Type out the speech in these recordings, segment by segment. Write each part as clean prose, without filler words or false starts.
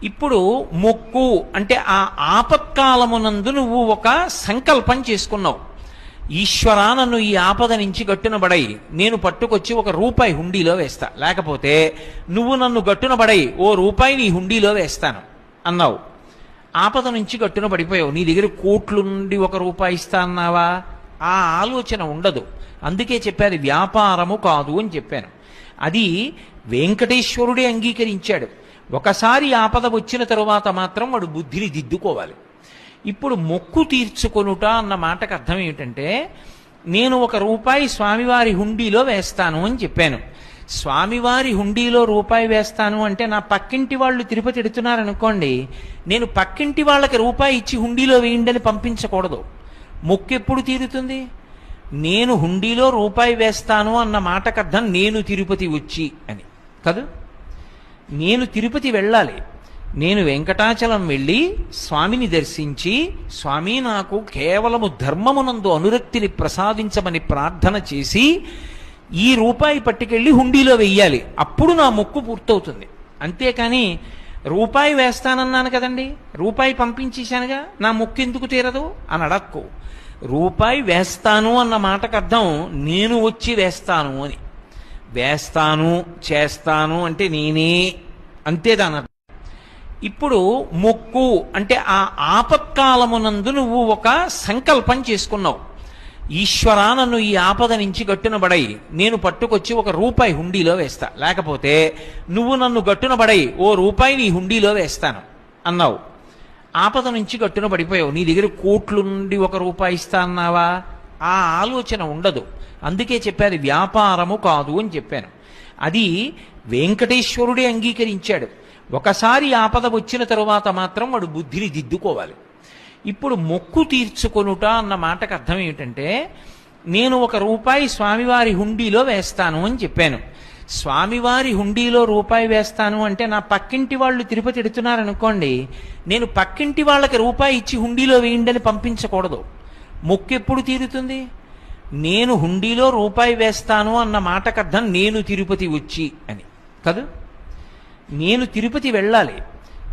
ఇప్పుడు మొక్కు అంటే ఆ ఆపత్కాలమునందు నువ్వు ఒక సంకల్పం చేసుకున్నావు. ఈశ్వరా, నన్ను ఈ ఆపద నుంచి గట్టున బడై, నేను పట్టుకొచ్చి ₹1 హుండీలో వేస్తా, లేకపోతే నువ్వు నన్ను గట్టున బడై ₹1 నీ హుండీలో వేస్తాను అన్నావు. ఆపద నుంచి గట్టున పడిపోయావు. నీ దగ్గర కోట్లు నుండి ₹1 ఇస్తా అన్నావా? ఆ ఆలోచన ఉండదు. అందుకే చెప్పాను వ్యాపారము కాదు అని చెప్పాను. అది వెంకటేశ్వరుడే అంగీకరించాడు. ఒకసారి ఆపద వచ్చిన తరువాత మాత్రం వాడు బుద్ధిని దిద్దుకోవాలి. ఇప్పుడు మొక్కు తీర్చుకొనుట అన్న మాటకు అర్థం ఏమిటంటే, నేను ₹1 స్వామివారి హుండీలో వేస్తాను అని చెప్పాను. స్వామివారి హుండీలో ₹1 వేస్తాను అంటే నా పక్కింటి వాళ్ళు తిరుపతి ఎడుతున్నారనుకోండి, నేను పక్కింటి వాళ్ళకి ₹1 ఇచ్చి హుండీలో వేయండి అని పంపించకూడదు. మొక్కు ఎప్పుడు తీరుతుంది? నేను హుండీలో ₹1 వేస్తాను అన్న మాటకు అర్థం నేను తిరుపతి వచ్చి అని కాదు. నేను తిరుపతి వెళ్ళాలి. నేను వెంకటాచలం వెళ్ళి స్వామిని దర్శించి, స్వామి నాకు కేవలము ధర్మమునందు అనురక్తిని ప్రసాదించమని ప్రార్థన చేసి ఈ ₹1 పట్టుకెళ్ళి హుండీలో వెయ్యాలి. అప్పుడు నా మొక్కు పూర్తవుతుంది. అంతేకాని ₹1 వేస్తానన్నాను కదండి, ₹1 పంపించేశానుగా, నా మొక్కు ఎందుకు తీరదు అని అడక్కు. ₹1 వేస్తాను అన్న మాటకు అర్థం నేను వచ్చి వేస్తాను అని. వేస్తాను చేస్తాను అంటే నేనే, అంతే దాని అర్థం. ఇప్పుడు మొక్కు అంటే ఆ ఆపత్కాలమునందు నువ్వు ఒక సంకల్పం చేసుకున్నావు. ఈశ్వరా, నన్ను ఈ ఆపద నుంచి గట్టున బడై, నేను పట్టుకొచ్చి ₹1 హుండీలో వేస్తా, లేకపోతే నువ్వు నన్ను గట్టున బడై ₹1 నీ హుండీలో వేస్తాను అన్నావు. ఆపద నుంచి గట్టున పడిపోయావు. నీ దగ్గర కోట్లు నుండి ₹1 ఇస్తా అన్నావా? ఆ ఆలోచన ఉండదు. అందుకే చెప్పాను వ్యాపారము కాదు అని చెప్పాను. అది వెంకటేశ్వరుడే అంగీకరించాడు. ఒకసారి ఆపద వచ్చిన తరువాత మాత్రం వాడు బుద్ధిని దిద్దుకోవాలి. ఇప్పుడు మొక్కు తీర్చుకొనుట అన్న మాటకు అర్థం ఏమిటంటే, నేను ₹1 స్వామివారి హుండీలో వేస్తాను అని చెప్పాను. స్వామివారి హుండీలో ₹1 వేస్తాను అంటే నా పక్కింటి వాళ్ళు తిరుపతి ఎడుతున్నారనుకోండి, నేను పక్కింటి వాళ్ళకి ₹1 ఇచ్చి హుండీలో వేయండి అని పంపించకూడదు. మొక్కు ఎప్పుడు తీరుతుంది? నేను హుండీలో ₹1 వేస్తాను అన్న మాటకు అర్థం నేను తిరుపతి వచ్చి అని కాదు. నేను తిరుపతి వెళ్ళాలి.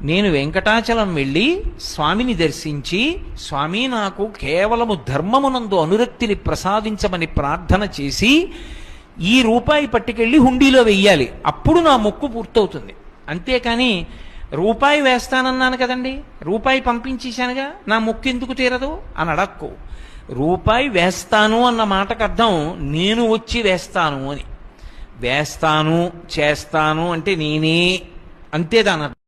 నేను వెంకటాచలం వెళ్ళి స్వామిని దర్శించి, స్వామి నాకు కేవలము ధర్మమునందు అనురక్తిని ప్రసాదించమని ప్రార్థన చేసి ఈ ₹1 పట్టుకెళ్ళి హుండీలో వెయ్యాలి. అప్పుడు నా మొక్కు పూర్తవుతుంది. అంతేకాని ₹1 వేస్తానన్నాను కదండి, ₹1 పంపించేశానుగా, నా మొక్కు ఎందుకు తీరదు అని అడక్కు. ₹1 వేస్తాను అన్న మాటకు అర్థం నేను వచ్చి వేస్తాను అని. వేస్తాను చేస్తాను అంటే నేనే, అంతే దాని అర్థం.